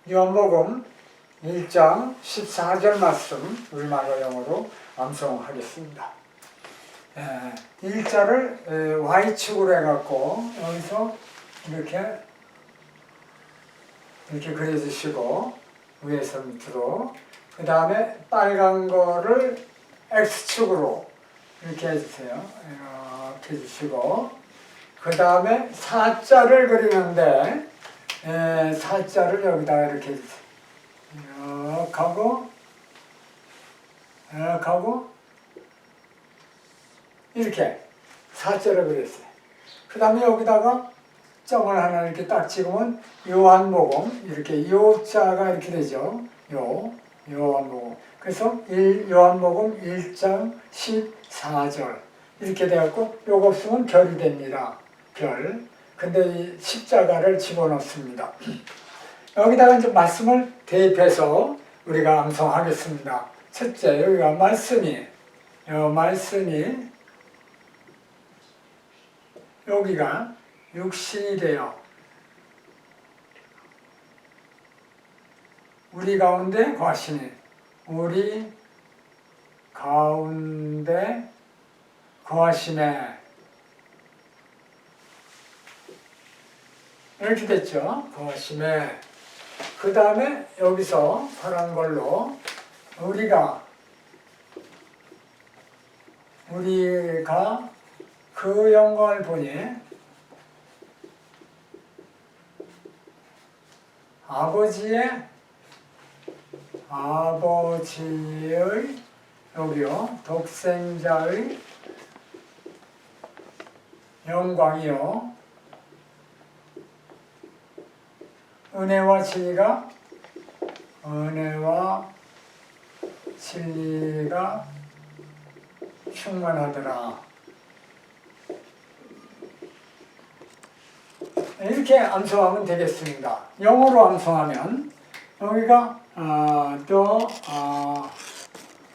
요한복음 1장 14절 말씀 우리말로 영어로 암송하겠습니다. 1자를 Y축으로 해갖고 여기서 이렇게 그려주시고 위에서 밑으로, 그 다음에 빨간 거를 X축으로 이렇게 해주세요. 이렇게 해주시고, 그 다음에 사자를 그리는데 사자를 여기다가 이렇게 해주세요. 이렇게 하고 이렇게 사자를 그렸어요. 그 다음에 여기다가 점을 하나 이렇게 딱 찍으면 요한복음, 이렇게 요자가 이렇게 되죠. 요한복음. 그래서 요한복음 1장 14절 이렇게 되었고, 요거 없으면 별이 됩니다. 별. 근데 이 십자가를 집어넣습니다. 여기다가 이제 말씀을 대입해서 우리가 암송하겠습니다. 첫째, 여기가 말씀이 여기가 육신이 되어 우리 가운데 거하시니, 우리 가운데 거하시네. 이렇게 됐죠. 거하시네. 그 다음에 여기서 파란 걸로 우리가 그 영광을 보니 아버지의 여기요 독생자의 영광이요 은혜와 진리가 충만하더라. 이렇게 암송하면 되겠습니다. 영어로 암송하면 여기가 the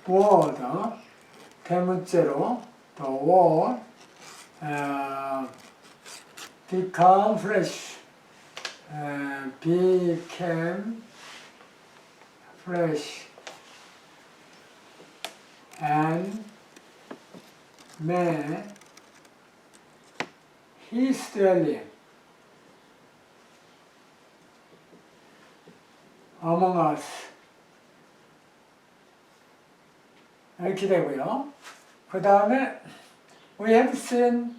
word, 대문자로 the word became flesh, and made his dwelling among us. 이렇게 되고요. 그 다음에 we have seen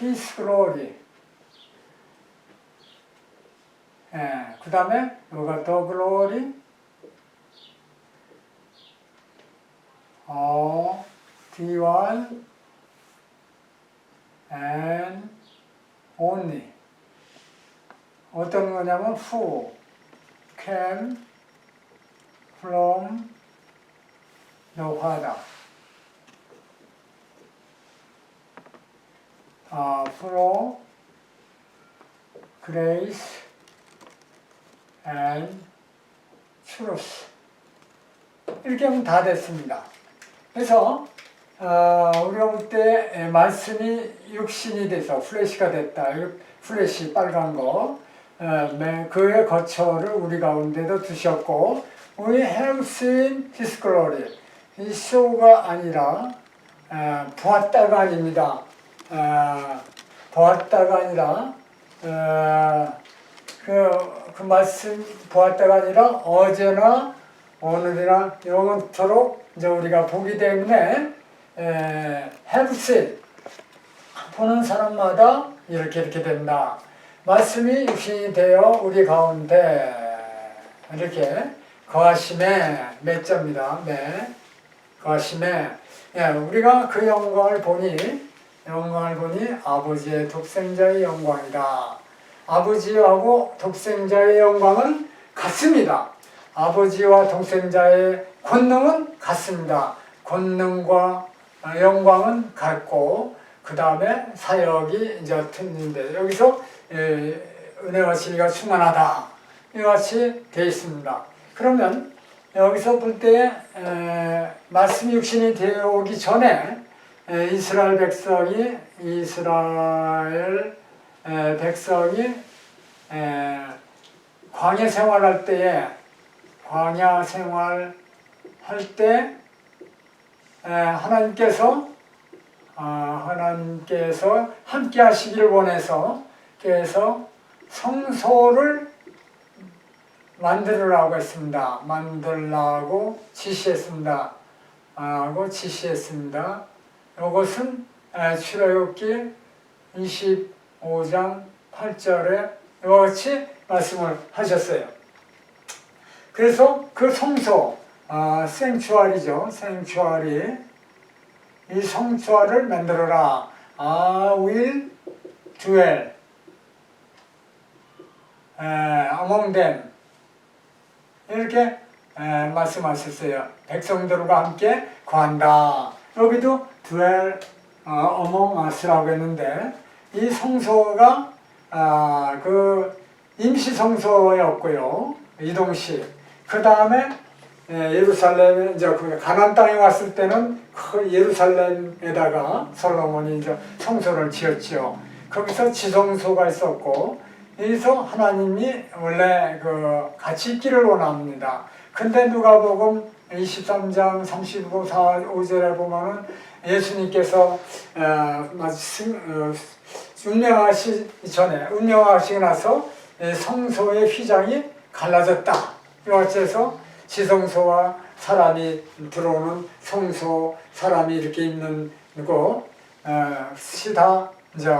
his glory. 그 다음에 여기가 the glory of the one and only. 어떤 거냐면 who came from the Father, full grace and truth. 이렇게 하면 다 됐습니다. 그래서 우리가 볼 때 말씀이 육신이 돼서 플래시가 됐다. 플래시 빨간 거, 그의 거처를 우리 가운데도 두셨고, we have seen his glory. 이 show가 아니라 보았다가 아닙니다. 보았다가 아니라 그 말씀 보았다가 아니라 어제나 오늘이나 영원토록 이제 우리가 보기 때문에 have seen, 보는 사람마다 이렇게 된다. 말씀이 육신이 되어 우리 가운데 이렇게 거하심에 몇 자입니다. 거하심에 우리가 그 영광을 보니 아버지의 독생자의 영광이다. 아버지하고 독생자의 영광은 같습니다. 아버지와 독생자의 권능은 같습니다. 권능과 영광은 같고, 그 다음에 사역이 이제 틀린데 여기서 은혜와 진리가 충만하다 이같이 되어 있습니다. 그러면 여기서 볼 때 말씀이 육신이 되어 오기 전에 이스라엘 백성이 광야 생활할 때에 하나님께서 함께 하시기를 원해서 그래서 성소를 만들으라고 했습니다. 만들라고 지시했습니다. 이것은 출애굽기 25장 8절에 이와 같이 말씀을 하셨어요. 그래서 그 성소, 생추아리죠. 생추아리. 이 성추아를 만들어라. I will dwell among them. 이렇게 말씀하셨어요. 백성들과 함께 거한다. 여기도 dwell among us라고 했는데 이 성소가 그 임시 성소였고요. 이동식. 그 다음에 예루살렘에 이제 그 가나안 땅에 왔을 때는 그 예루살렘에다가 솔로몬이 이제 성소를 지었지요. 거기서 지성소가 있었고 여기서 하나님이 원래 그 같이 있기를 원합니다. 근데 누가복음 23장 35, 5절에 보면은 예수님께서 운명하시고 나서 성소의 휘장이 갈라졌다. 이같이 해서 지성소와 사람이 들어오는 성소, 사람이 이렇게 있는 거, 시다 이제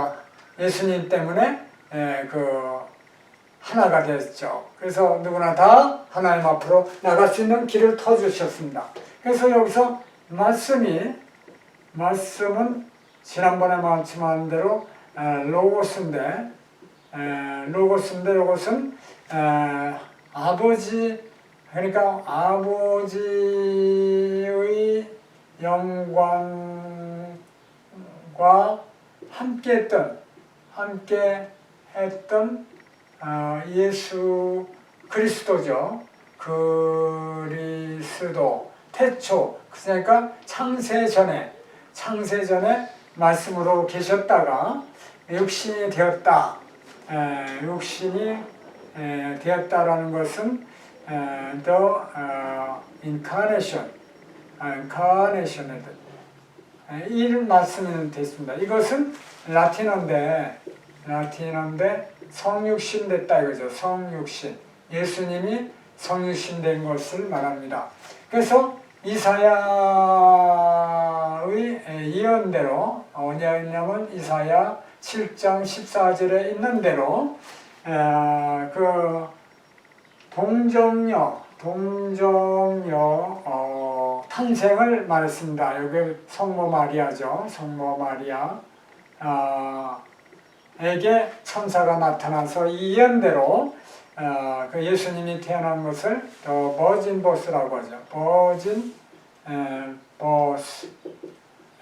예수님 때문에 그 하나가 됐죠. 그래서 누구나 다 하나님 앞으로 나갈 수 있는 길을 터주셨습니다. 그래서 여기서 말씀은 지난번에 말씀한 대로 로고스인데 이것은 아버지, 그러니까 아버지의 영광과 함께 했던 예수 그리스도죠. 태초, 그러니까 창세 전에 말씀으로 계셨다가 육신이 되었다. 육신이 되었다라는 것은 the incarnation, 이 말씀이 됐습니다. 이것은 라틴어인데 성육신 됐다 이거죠. 성육신. 예수님이 성육신 된 것을 말합니다. 그래서 이사야의 예언대로 어디냐면 이사야 7장 14절에 있는 대로 그 동정녀 탄생을 말했습니다. 여기 성모 마리아죠. 성모 마리아 에게 천사가 나타나서 이 예언대로 그 예수님이 태어난 것을 버진 버스라고 하죠. 버진 버스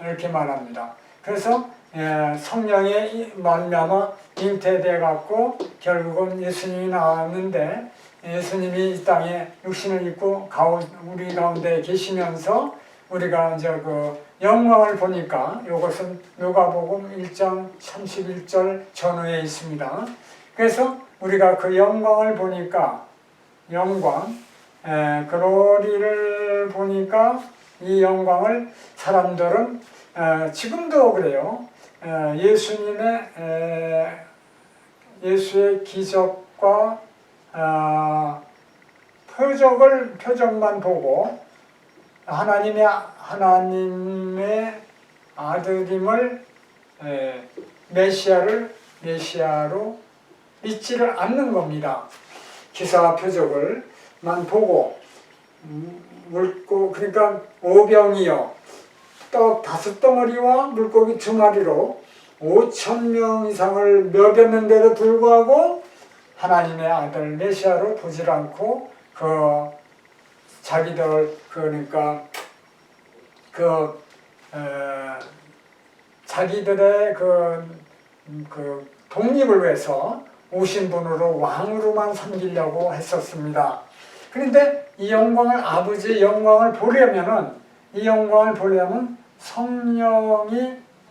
이렇게 말합니다. 그래서 성령의 말미암아 잉태돼 갖고 결국은 예수님이 나왔는데 예수님이 이 땅에 육신을 입고 우리 가운데 계시면서 우리가 이제 그 영광을 보니까 이것은 누가복음 1장 31절 전후에 있습니다. 그래서 우리가 그 영광을 보니까 글로리를 보니까 이 영광을 사람들은 지금도 그래요. 예수의 기적과 표적만 보고 하나님의 아들임을 메시아로 믿지를 않는 겁니다. 기사와 표적을만 보고 그러니까 오병이어 떡 5덩어리와 물고기 2마리로 5,000명 이상을 먹였는데도 불구하고 하나님의 아들 메시아로 보질 않고 자기들 그러니까 자기들의 그 독립을 위해서 오신 분으로 왕으로만 섬기려고 했었습니다. 그런데 이 영광을 아버지의 영광을 보려면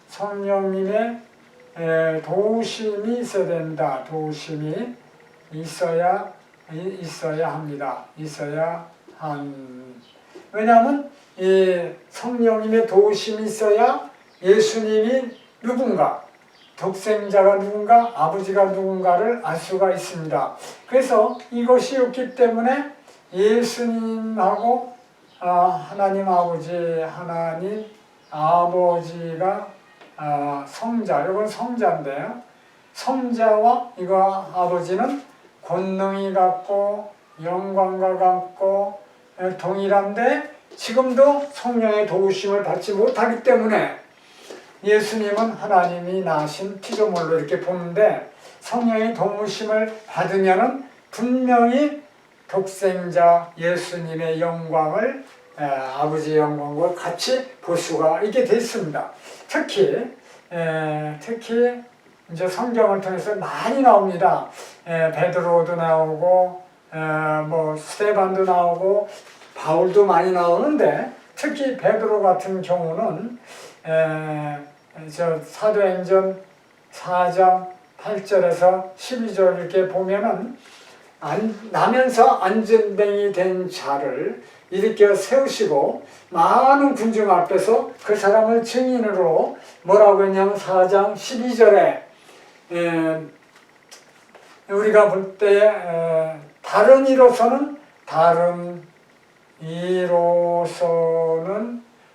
성령님의 도우심이 있어야 된다. 도우심이 있어야 합니다. 왜냐하면 이 성령님의 도우심이 있어야 예수님이 누군가, 독생자가 누군가, 아버지가 누군가를 알 수가 있습니다. 그래서 이것이 없기 때문에 예수님하고 하나님 아버지가 성자, 이건 성자인데요. 성자와 이거 아버지는 권능이 같고 영광과 같고 동일한데 지금도 성령의 도우심을 받지 못하기 때문에 예수님은 하나님이 낳으신 피조물로 이렇게 보는데 성령의 도우심을 받으면은 분명히 독생자 예수님의 영광을 아버지의 영광과 같이 볼 수가 있게 되어 있습니다. 특히 이제 성경을 통해서 많이 나옵니다. 베드로도 나오고 뭐 스데반도 나오고 바울도 많이 나오는데 특히 베드로 같은 경우는 저 사도행전 4장 8절에서 12절 이렇게 보면은 나면서 안전뱅이 된 자를 일으켜 세우시고 많은 군중 앞에서 그 사람을 증인으로 뭐라고 했냐면 4장 12절에 우리가 볼 때 다른 이로서는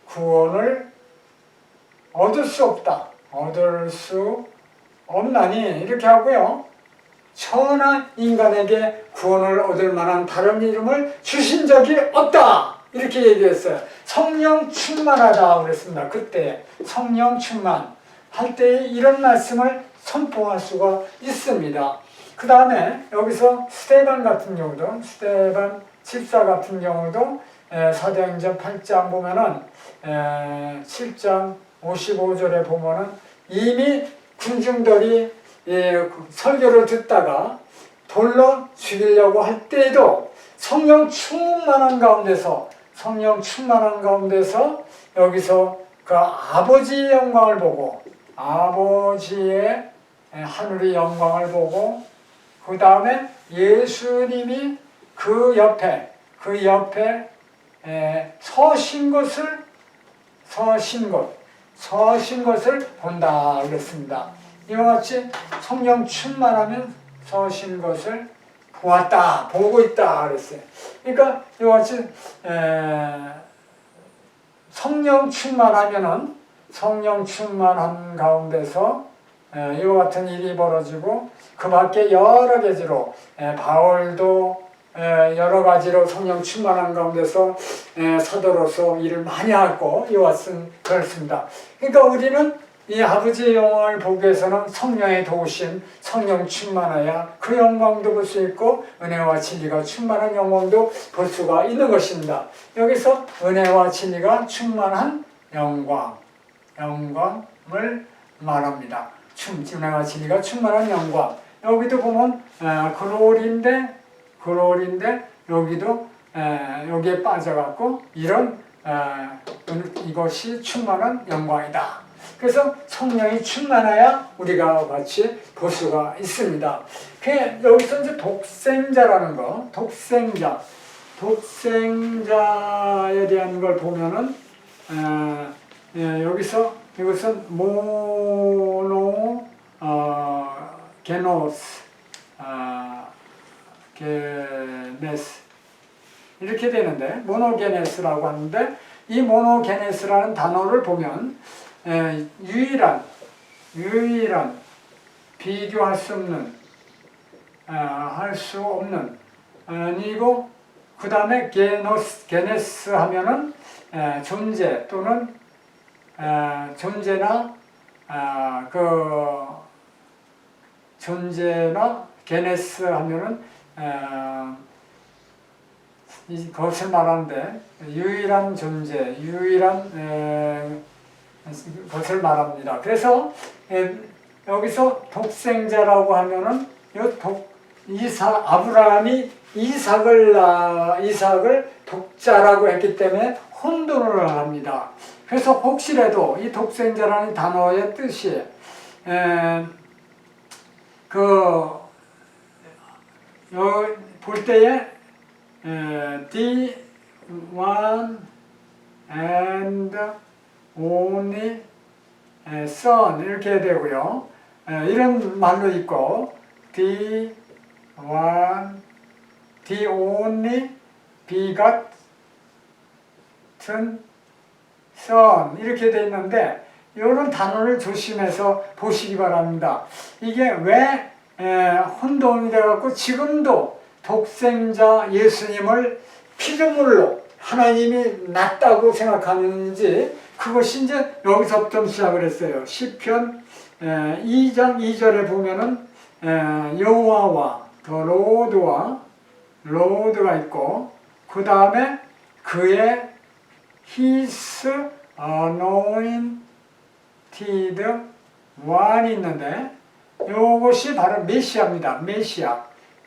구원을 얻을 수 없나니 이렇게 하고요. 천하 인간에게 구원을 얻을 만한 다른 이름을 주신 적이 없다. 이렇게 얘기했어요. 성령 충만하다 그랬습니다. 그때 성령 충만 할 때 이런 말씀을 선포할 수가 있습니다. 그 다음에 여기서 스데반 집사 같은 경우도 사도행전 8장 보면은 7장 55절에 보면은 이미 군중들이 설교를 듣다가 돌로 죽이려고 할 때에도 성령 충만한 가운데서 여기서 그 아버지의 영광을 보고 아버지의 하늘의 영광을 보고 그 다음에 예수님이 그 옆에 서신 것을 본다 그랬습니다. 이와 같이 성령 충만하면 서신 것을 보고 있다 그랬어요. 그러니까 이와 같이 성령 충만한 가운데서 이와 같은 일이 벌어지고 그 밖에 여러 가지로 바울도 여러 가지로 성령 충만한 가운데서 사도로서 일을 많이 하고 이와 같은 그렇습니다. 그러니까 우리는 이 아버지의 영광을 보기 위해서는 성령의 도우심, 성령 충만해야 그 영광도 볼 수 있고 은혜와 진리가 충만한 영광도 볼 수가 있는 것입니다. 여기서 은혜와 진리가 충만한 영광을 말합니다. 은혜와 진리가 충만한 영광. 여기도 보면 그롤인데 여기도 여기에 빠져갖고 이런 이것이 충만한 영광이다. 그래서 성령이 충만해야 우리가 같이 볼 수가 있습니다. 여기서 이제 독생자라는 거, 독생자에 대한 걸 보면은 여기서 이것은 게네스 이렇게 되는데 모노게네스라고 하는데 이 모노게네스라는 단어를 보면 유일한 비교할 수 없는 할 수 없는 이고 그 다음에 게네스 하면은 존재 또는 존재나 게네스 하면은 그것을 말하는데 유일한 존재, 것을 말합니다. 그래서 여기서 독생자라고 하면은 아브라함이 이삭을 독자라고 했기 때문에 혼돈을 합니다. 그래서 혹시라도 이 독생자라는 단어의 뜻이 볼 때에 the one and only son 이렇게 되고요. 이런 말로 있고 the one, the only begotten son 이렇게 돼 있는데 이런 단어를 조심해서 보시기 바랍니다. 이게 왜 혼동이 돼갖고 지금도 독생자 예수님을 피조물로 하나님이 낳았다고 생각하는지 그것이 이제 여기서부터 시작을 했어요. 시편 2장 2절에 보면은 여호와와 더 로드가 있고 그 다음에 그의 His anointed one이 있는데 이것이 바로 메시아입니다.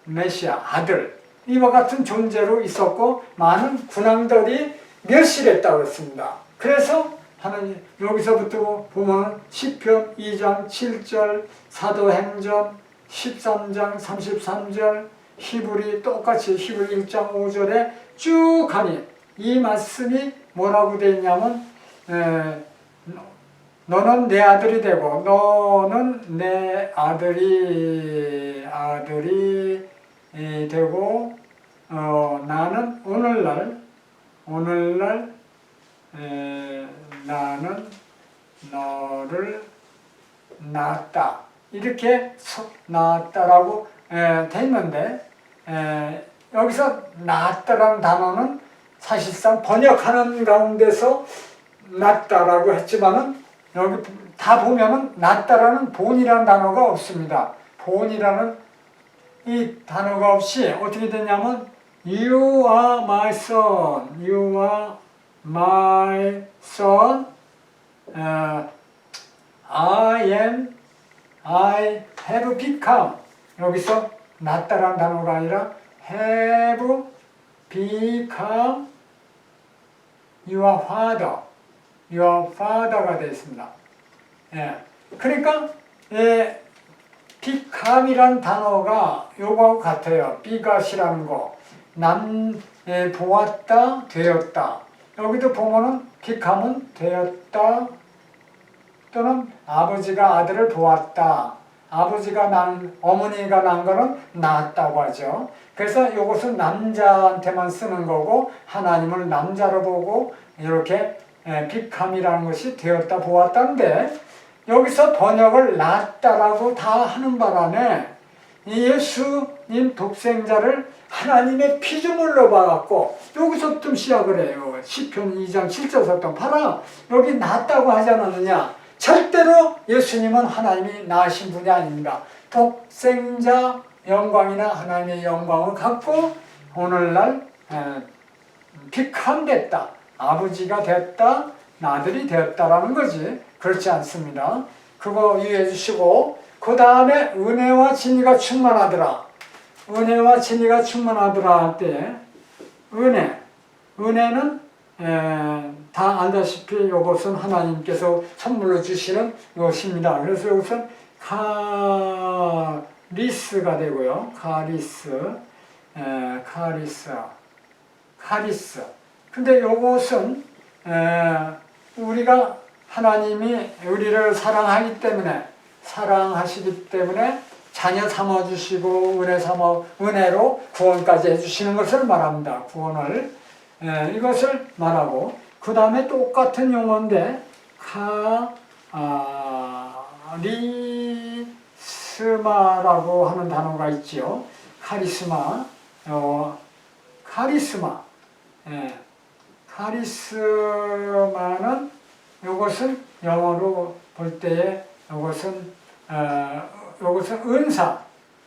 메시아 아들 이와 같은 존재로 있었고 많은 군왕들이 멸시했다고 했습니다. 그래서 하나님 여기서부터 보면 시편 2장 7절 사도행전 13장 33절 히브리 똑같이 히브리 1장 5절에 쭉 가니 이 말씀이 뭐라고 되어 있냐면 너는 내 아들이 되고 너는 내 아들이 되고 나는 오늘날 나는 너를 낳았다 이렇게 낳았다라고 돼 있는데 여기서 낳았다라는 단어는 사실상 번역하는 가운데서 낳았다라고 했지만은 여기 다 보면은 낳았다라는 본이라는 단어가 없습니다. 본이라는 이 단어가 없이 어떻게 되냐면 You are my son, you are my son, I have become 여기서 낳았다라는 단어가 아니라 have become your father가 되어 있습니다. 그러니까 become이라는 단어가 요거하고 같아요. begat이라는 거 보았다, 되었다. 여기도 보면은 become은 되었다 또는 아버지가 아들을 보았다. 어머니가 낳은 거는 낳았다고 하죠. 그래서 이것은 남자한테만 쓰는 거고 하나님을 남자로 보고 이렇게 become이라는 것이 되었다, 보았다인데 여기서 번역을 낳았다라고 다 하는 바람에 예수님 독생자를 하나님의 피조물로 봐갖고 여기서부터 시작을 해요. 시편 2장 7절부터 봐라 여기 낳았다고 하지 않았느냐. 절대로 예수님은 하나님이 낳으신 분이 아닙니다. 독생자 영광이나 하나님의 영광을 갖고 오늘날 픽함됐다. 아버지가 됐다. 아들이 되었다라는 거지. 그렇지 않습니다. 그거 이해해 주시고 그 다음에 은혜와 진리가 충만하더라. 은혜와 진리가 충만하더라 할 때 은혜는 다 알다시피 이것은 하나님께서 선물로 주시는 것입니다. 그래서 이것은 카리스가 되고요. 카리스. 근데 이것은 우리가 하나님이 우리를 사랑하시기 때문에 자녀 삼아주시고 은혜로 구원까지 해주시는 것을 말합니다. 구원을 이것을 말하고 그 다음에 똑같은 용어인데 카리스마라고 하는 단어가 있지요. 카리스마는 이것은 영어로 볼 때에 이것은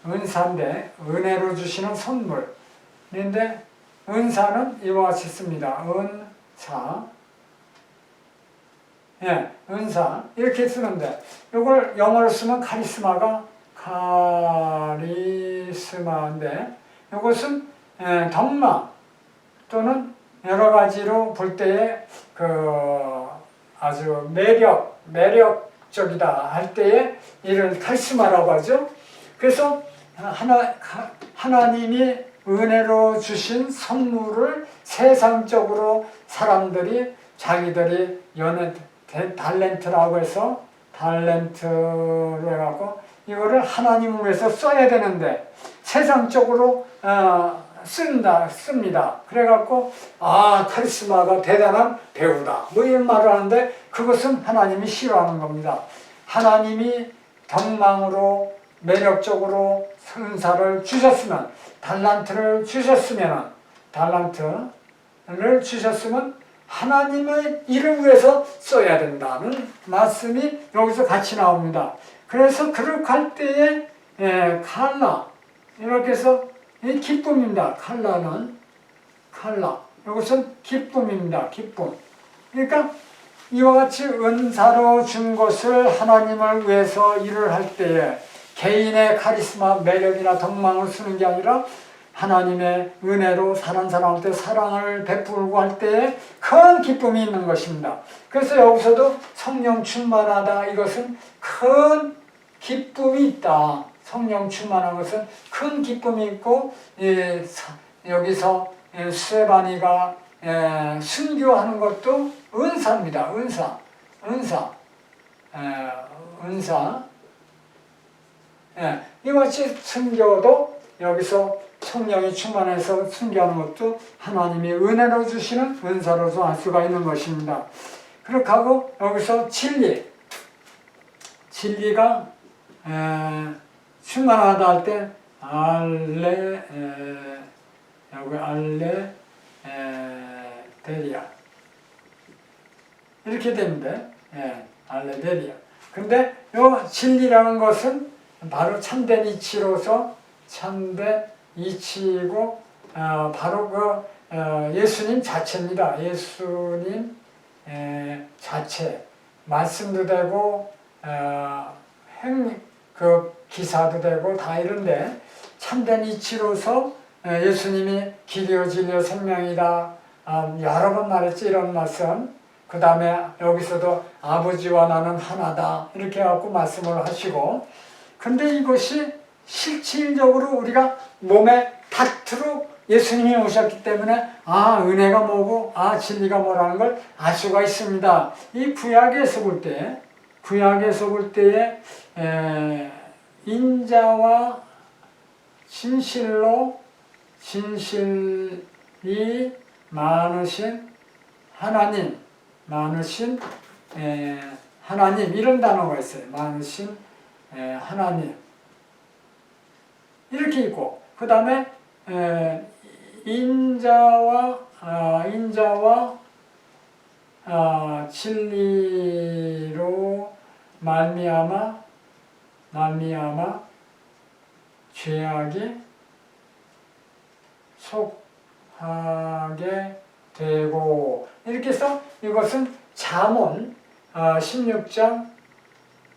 은사인데 은혜로 주시는 선물인데 은사는 이와 같이 씁니다. 은사 이렇게 쓰는데 이걸 영어로 쓰면 카리스마인데 이것은 덕망 또는 여러 가지로 볼 때에 아주 매력적이다 할 때에 이를 카리스마라고 하죠. 그래서 하나님이 은혜로 주신 선물을 세상적으로 사람들이 자기들이 달렌트라고 해서 달렌트로 해갖고 이거를 하나님을 위해서 써야 되는데 세상적으로 씁니다. 그래갖고 카리스마가 대단한 배우다 뭐 이런 말을 하는데 그것은 하나님이 싫어하는 겁니다. 하나님이 덕망으로 매력적으로 은사를 주셨으면 달란트를 주셨으면 하나님의 일을 위해서 써야 된다는 말씀이 여기서 같이 나옵니다. 그래서 그렇게 할 때에 칼라 이렇게 해서 이 기쁨입니다. 칼라 이것은 기쁨입니다. 기쁨. 그러니까 이와 같이 은사로 준 것을 하나님을 위해서 일을 할 때에 개인의 카리스마, 매력이나 덕망을 쓰는 게 아니라 하나님의 은혜로 사는 사람한테 사랑을 베풀고 할 때에 큰 기쁨이 있는 것입니다. 그래서 여기서도 성령 충만하다 이것은 큰 기쁨이 있다. 성령 충만한 것은 큰 기쁨이 있고 여기서 스테바니가 순교하는 것도 은사입니다. 은사. 이같이 순교도 여기서 성령이 충만해서 순교하는 것도 하나님이 은혜로 주시는 은사로서 할 수가 있는 것입니다. 그렇게 하고 여기서 진리가 충만하다 할 때 알레데리아 이렇게 됩니다. 알레데리아. 근데 요 진리라는 것은 바로 참된 이치로서 참된 이치이고 바로 그 예수님 자체입니다. 예수님 자체 말씀도 되고 그 기사도 되고 다 이런데 참된 이치로서 예수님이 길이요 진리요 생명이다 여러 번 말했지 이런 말씀. 그 다음에 여기서도 아버지와 나는 하나다 이렇게 해갖고 말씀을 하시고 근데 이것이 실질적으로 우리가 몸에 닥트로 예수님이 오셨기 때문에 은혜가 뭐고 진리가 뭐라는 걸 알 수가 있습니다. 이 구약에서 볼 때에 인자와 진실이 많으신 하나님 이런 단어가 있어요. 많으신 하나님 이렇게 있고 그 다음에 인자와 진리로 말미암아 죄악이 속하게 되고 이렇게 해서 이것은 잠언 16장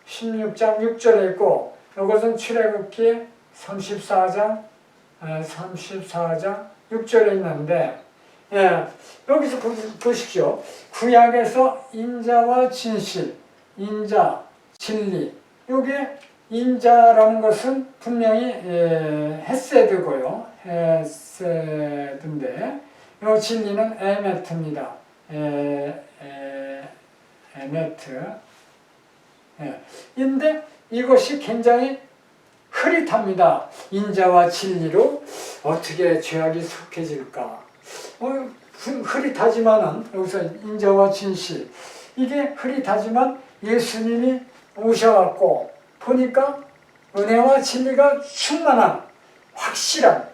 6절에 있고 이것은 출애굽기 34장 6절에 있는데 여기서 보십시오. 구약에서 인자와 진실, 진리 요게 인자라는 것은 분명히 헤세드고요. 헤세드인데 이 진리는 에메트입니다. 에메트. 근데 이것이 굉장히 흐릿합니다. 인자와 진리로 어떻게 죄악이 속해질까? 흐릿하지만은 여기서 인자와 진실 이게 흐릿하지만 예수님이 오셔갖고 보니까 은혜와 진리가 충만한 확실한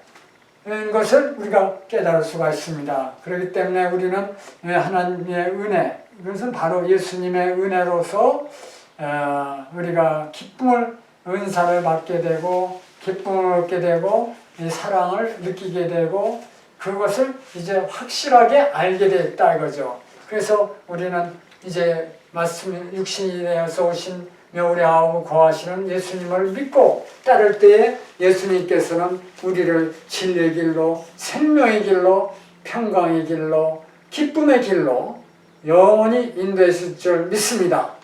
것을 우리가 깨달을 수가 있습니다. 그렇기 때문에 우리는 하나님의 은혜 이것은 바로 예수님의 은혜로서 우리가 은사를 받게 되고 기쁨을 얻게 되고 이 사랑을 느끼게 되고 그것을 이제 확실하게 알게 됐다 이거죠. 그래서 우리는 이제 말씀 육신이 되어서 오신 우리하고 거하시는 예수님을 믿고 따를 때에 예수님께서는 우리를 진리의 길로 생명의 길로 평강의 길로 기쁨의 길로 영원히 인도하실 줄 믿습니다.